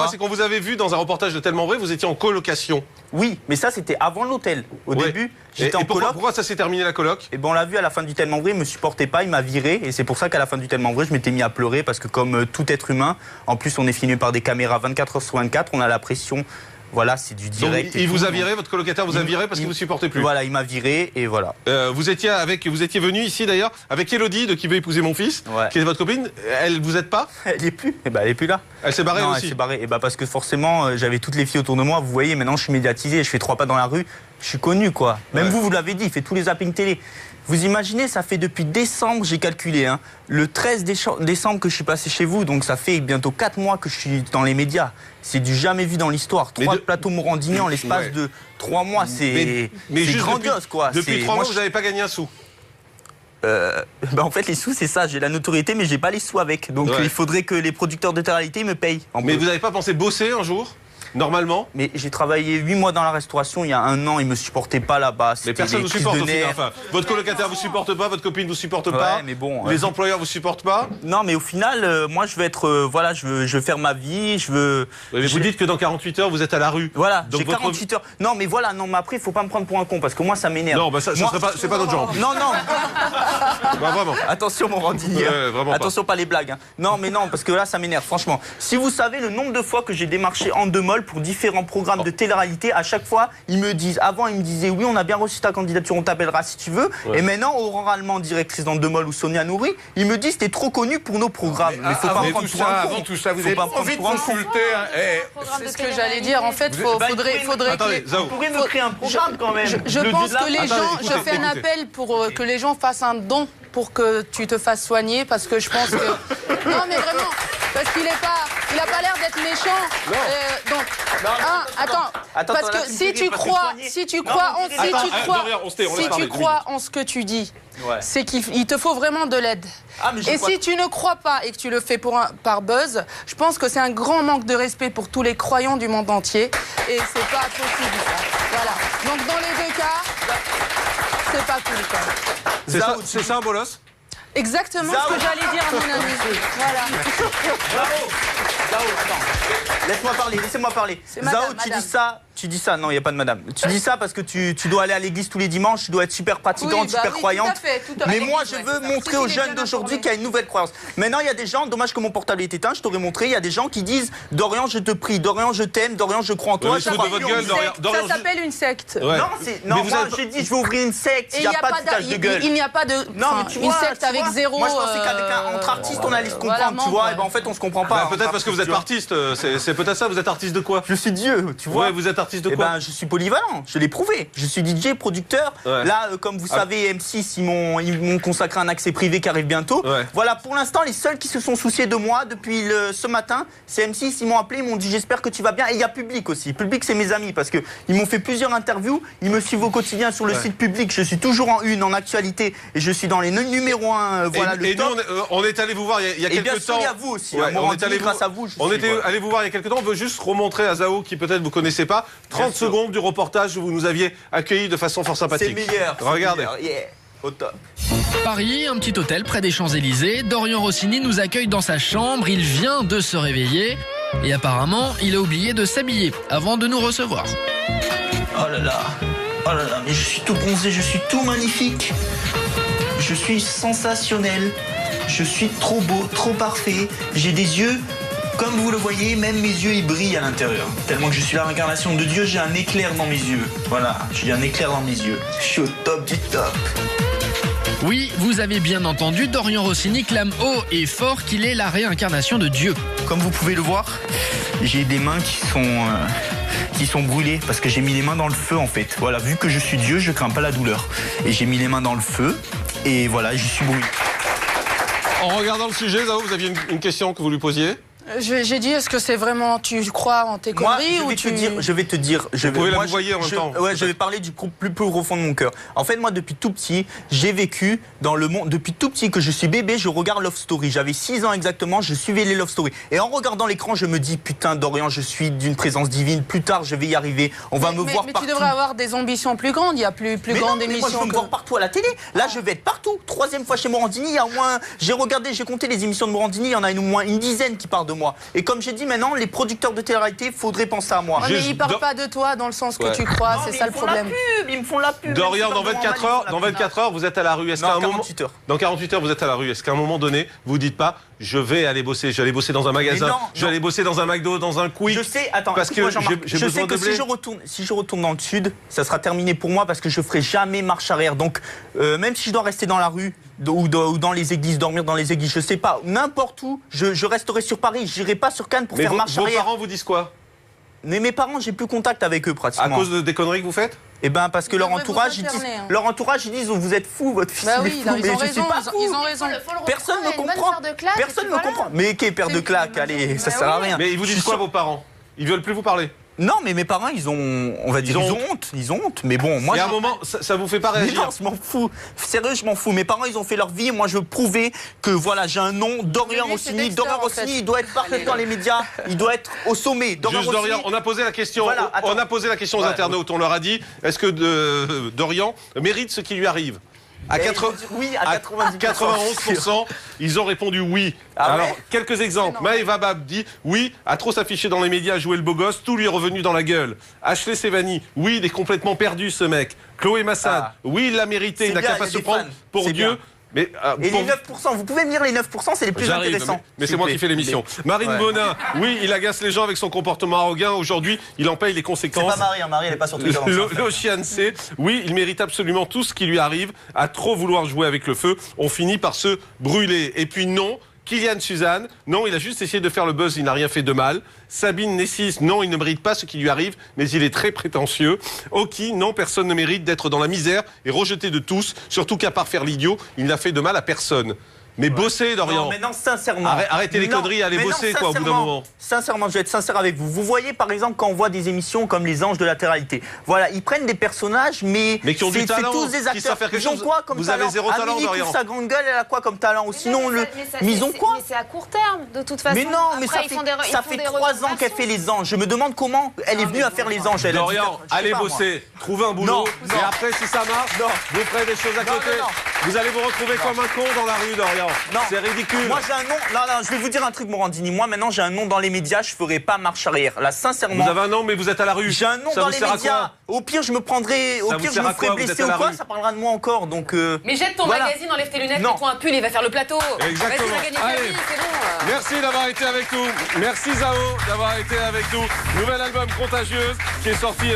moi, c'est qu'on vous avait vu dans un reportage de Tellement Vrai, vous étiez en colocation. Oui, mais ça c'était avant l'hôtel. Au début, j'étais en coloc. Pourquoi ça s'est terminé la coloc? Et ben on l'a vu à la fin du Tellement Vrai, il me supportait pas, il m'a viré. Et c'est pour ça qu'à la fin du Tellement Vrai, je m'étais mis à pleurer parce que comme tout être humain, en plus on est filmé par des caméras 24 heures sur 24, on a la pression. Voilà, c'est du direct. Donc, il vous a viré, votre colocataire vous a viré parce qu'il vous supportait plus. Voilà, il m'a viré et voilà. Vous étiez venu ici d'ailleurs avec Elodie de Qui veut épouser mon fils, qui est votre copine. Elle vous aide pas? Elle est plus. Eh ben, elle est plus là. Elle s'est barrée aussi. Elle s'est barrée. Et ben, parce que forcément, j'avais toutes les filles autour de moi. Vous voyez, maintenant je suis médiatisé, je fais 3 pas dans la rue, je suis connu quoi. Même vous l'avez dit, il fait tous les zappings télé. Vous imaginez, ça fait depuis décembre, j'ai calculé, hein, le 13 décembre que je suis passé chez vous, donc ça fait bientôt 4 mois que je suis dans les médias. C'est du jamais vu dans l'histoire. 3 plateaux Morandini en l'espace de 3 mois, c'est grandiose quoi. Depuis 3 mois, vous n'avez pas gagné un sou. En fait, les sous, c'est ça. J'ai la notoriété, mais j'ai pas les sous avec. Donc il faudrait que les producteurs de télé-réalité me payent. Mais vous n'avez pas pensé bosser un jour? Normalement. Mais j'ai travaillé 8 mois dans la restauration il y a 1 an, ils me supportaient pas là-bas. Mais personne ne vous supporte au final. Enfin, votre colocataire vous supporte pas, votre copine vous supporte pas. Mais bon, les employeurs vous supportent pas. Non, mais au final, moi je veux être, voilà, je veux faire ma vie, je veux. Mais vous dites que dans 48 heures vous êtes à la rue. Voilà, j'ai 48 heures. Non, mais voilà, non, mais après il faut pas me prendre pour un con parce que moi ça m'énerve. Non, bah ça serait pas, c'est pas notre genre. Non, non. Bah vraiment. Attention mon Randini. Attention pas les blagues. Hein. Non, mais non, parce que là ça m'énerve. Franchement, si vous savez le nombre de fois que j'ai démarché en Endemol pour différents programmes de télé-réalité, à chaque fois, ils me disent, avant ils me disaient oui, on a bien reçu ta candidature, on t'appellera si tu veux. Et maintenant, Aurore Allemand, directrice d'Endemol ou Sonia Nourri, ils me disent t'es trop connu pour nos programmes. Mais faut pas prendre pour un con. Avant tout ça, vous avez pas envie de consulter. C'est ce que j'allais dire. En fait, faudrait. Attendez, vous pourriez me créer un programme quand même. Je pense que les gens, je fais un appel pour que les gens fassent un don pour que tu te fasses soigner, parce que je pense que non, mais vraiment, parce qu'il il a pas l'air d'être méchant. Donc, parce que si tu crois en ce que tu dis, c'est qu'il te faut vraiment de l'aide. Et si tu ne crois pas et que tu le fais par buzz, je pense que c'est un grand manque de respect pour tous les croyants du monde entier. Et c'est pas possible ça. Voilà. Donc dans les 2 cas, c'est pas cool quoi. C'est ça un bolos? Exactement ce que j'allais dire à mon ami. Voilà. Zao, attends. Laissez-moi parler. Zao, tu dis ça, non, il n'y a pas de madame. Tu dis ça parce que tu dois aller à l'église tous les dimanches, tu dois être super pratiquante, super croyante. Mais moi, je veux montrer aux jeunes d'aujourd'hui qu'il y a une nouvelle croyance. Maintenant, il y a des gens, dommage que mon portable est éteint, je t'aurais montré, il y a des gens qui disent Dorian, je te prie, Dorian, je t'aime, Dorian, je crois en toi. Ça s'appelle une secte. Non, moi, j'ai dit, je veux ouvrir une secte, il n'y a pas de foutage de gueule. Il n'y a pas de. Non, mais tu vois, une secte avec zéro. Moi, je pensais qu'entre artistes, on allait se comprendre, tu vois. Et ben en fait, on se comprend pas. Peut-être parce que vous êtes artiste, c'est peut-être ça, vous êtes artiste de quoi? Je suis Dieu, tu vois. Ouais, vous êtes artiste de quoi? Je suis polyvalent, je l'ai prouvé. Je suis DJ, producteur. Là, comme vous savez, M6, ils m'ont consacré un accès privé qui arrive bientôt. Voilà, pour l'instant, les seuls qui se sont souciés de moi depuis ce matin, c'est M6. Ils m'ont appelé, ils m'ont dit j'espère que tu vas bien. Et il y a Public aussi. Public, c'est mes amis parce qu'ils m'ont fait plusieurs interviews. Ils me suivent au quotidien sur le site Public. Je suis toujours en une, en actualité. Et je suis dans les numéros 1. Voilà, le top. Nous, on est allé vous voir il y a quelques temps. Et bien sûr, il y a vous aussi. On est allé grâce à vous. On était allé vous voir il y a quelques temps. On veut juste remontrer à Zao, qui peut-être vous connaissez pas, 30 secondes du reportage où vous nous aviez accueillis de façon fort sympathique. C'est meilleur. Regardez. Au top. Paris, un petit hôtel près des Champs-Élysées. Dorian Rossini nous accueille dans sa chambre. Il vient de se réveiller. Et apparemment, il a oublié de s'habiller avant de nous recevoir. Oh là là, mais je suis tout bronzé, je suis tout magnifique. Je suis sensationnel. Je suis trop beau, trop parfait. J'ai des yeux, comme vous le voyez, même mes yeux ils brillent à l'intérieur. Tellement que je suis la réincarnation de Dieu, j'ai un éclair dans mes yeux. Voilà, j'ai un éclair dans mes yeux. Je suis au top du top. Oui, vous avez bien entendu, Dorian Rossini clame haut et fort qu'il est la réincarnation de Dieu. Comme vous pouvez le voir, j'ai des mains qui sont brûlées parce que j'ai mis les mains dans le feu en fait. Voilà, vu que je suis Dieu, je crains pas la douleur. Et j'ai mis les mains dans le feu et voilà, j'y suis brûlé. En regardant le sujet, Zao, vous aviez une question que vous lui posiez? J'ai dit, est-ce que c'est vraiment, tu crois en tes conneries ou tu... Je vais te dire, vous pouvez la voyer en même temps. Ouais, je vais parler du plus profond de mon cœur. En fait, moi, depuis tout petit, j'ai vécu dans le monde. Depuis tout petit que je suis bébé, je regarde Love Story. J'avais 6 ans exactement, je suivais les Love Story. Et en regardant l'écran, je me dis, putain, Dorian, je suis d'une présence divine. Plus tard, je vais y arriver. On va me voir partout. Mais tu devrais avoir des ambitions plus grandes. Il y a plus grandes émissions. Moi, je veux me voir partout à la télé. Là, je vais être partout. 3e fois chez Morandini. Il y a au moins, j'ai compté les émissions de Morandini. Il y en a au moins une dizaine qui parlent de moi. Et comme j'ai dit maintenant, les producteurs de télé-réalité, faudrait penser à moi. Ouais, mais ils parlent pas de toi dans le sens que tu crois, c'est ça le problème. Ils me font la pub. Dorian, dans 24 heures, vous êtes à la rue. Est-ce qu'à un moment, 48 heures. dans 48 heures, vous êtes à la rue. Est-ce qu'à un moment donné, vous dites pas, je vais aller bosser, je vais aller bosser dans un magasin, je vais aller bosser dans un McDo, dans un Quick. Je sais, attends, parce que j'ai besoin de blé. Si je retourne dans le sud, ça sera terminé pour moi parce que je ferai jamais marche arrière. Donc, même si je dois rester dans la rue ou dans les églises, dormir dans les églises, je sais pas, n'importe où, je resterai sur Paris. J'irai pas sur Cannes pour faire marche arrière. Vos parents vous disent quoi? Mais mes parents, j'ai plus contact avec eux pratiquement. À cause des conneries que vous faites? Eh ben parce que leur entourage, ils disent vous êtes fou, votre fils il est fou. Mais je suis pas fou. Ils ont raison. Personne ne comprend. Personne ne comprend. Mais qui est père de claque? Allez, ça sert à rien. Mais ils vous disent quoi vos parents? Ils veulent plus vous parler? Non, mais mes parents, ils ont honte. Ils ont honte. Mais bon, moi. Et à un moment, ça vous fait pas réagir? Non, je m'en fous. Sérieux, je m'en fous. Mes parents, ils ont fait leur vie. Moi, je veux prouver que voilà, j'ai un nom, Dorian Rossini. Dorian Rossini, il doit être parfait dans les médias. Il doit être au sommet. Dorian, on a posé la question. Voilà, on a posé la question aux internautes. On leur a dit, est-ce que Dorian mérite ce qui lui arrive? Oui, à 91%, ils ont répondu oui. Alors, quelques exemples. Maëva Wabab dit oui, a trop s'affiché dans les médias, jouer le beau gosse, tout lui est revenu dans la gueule. Ashley Sevani, oui, il est complètement perdu ce mec. Chloé Massad, oui, il l'a mérité, il n'a qu'à pas se prendre pour Dieu. Mais, et les 9%, vous pouvez me dire les 9%, c'est les plus intéressants. Mais c'est moi qui fais l'émission. Marine Bonin, oui, il agace les gens avec son comportement arrogant. Aujourd'hui, il en paye les conséquences. C'est pas Marie, Marie, elle n'est pas sur Twitter. L'Ocean C, oui, il mérite absolument tout ce qui lui arrive. À trop vouloir jouer avec le feu, on finit par se brûler. Et puis non, Kylian Suzanne, non, il a juste essayé de faire le buzz, il n'a rien fait de mal. Sabine Nessis, non, il ne mérite pas ce qui lui arrive, mais il est très prétentieux. Oki, non, personne ne mérite d'être dans la misère et rejeté de tous, surtout qu'à part faire l'idiot, il n'a fait de mal à personne. Mais bossez, Dorian. Non, mais non, sincèrement. Arrêtez les conneries, allez bosser, quoi, au bout d'un moment. Sincèrement, je vais être sincère avec vous. Vous voyez, par exemple, quand on voit des émissions comme Les Anges de la télé-réalité. Voilà, ils prennent des personnages, mais qui ont du talent, c'est tous des acteurs. Ils ont quoi comme talent? Vous avez zéro talent, Dorian. Sa grande gueule, elle a quoi comme talent? Sinon, mais ils ont quoi? Mais c'est à court terme, de toute façon. Mais non, mais ça fait 3 ans qu'elle fait Les Anges. Je me demande comment elle est venue à faire Les Anges. Dorian, allez bosser, trouvez un boulot. Et après, si ça marche, vous ferez des choses à côté. Vous allez vous retrouver comme un con dans la rue, Dorian. C'est ridicule. Moi j'ai un nom. Non, je vais vous dire un truc, Morandini. Moi maintenant j'ai un nom dans les médias, je ferai pas marche arrière. Là, sincèrement. Vous avez un nom, mais vous êtes à la rue. J'ai un nom dans les médias. Au pire, je me prendrai. Au pire, je me ferai blesser ou quoi, ça parlera de moi encore. Donc. Mais jette ton magazine, enlève tes lunettes, mets-toi un pull et va faire le plateau. Exactement. Vas-y, va gagner ta vie, c'est bon. Merci d'avoir été avec nous. Merci Zao d'avoir été avec nous. Nouvel album Contagieuse qui est sorti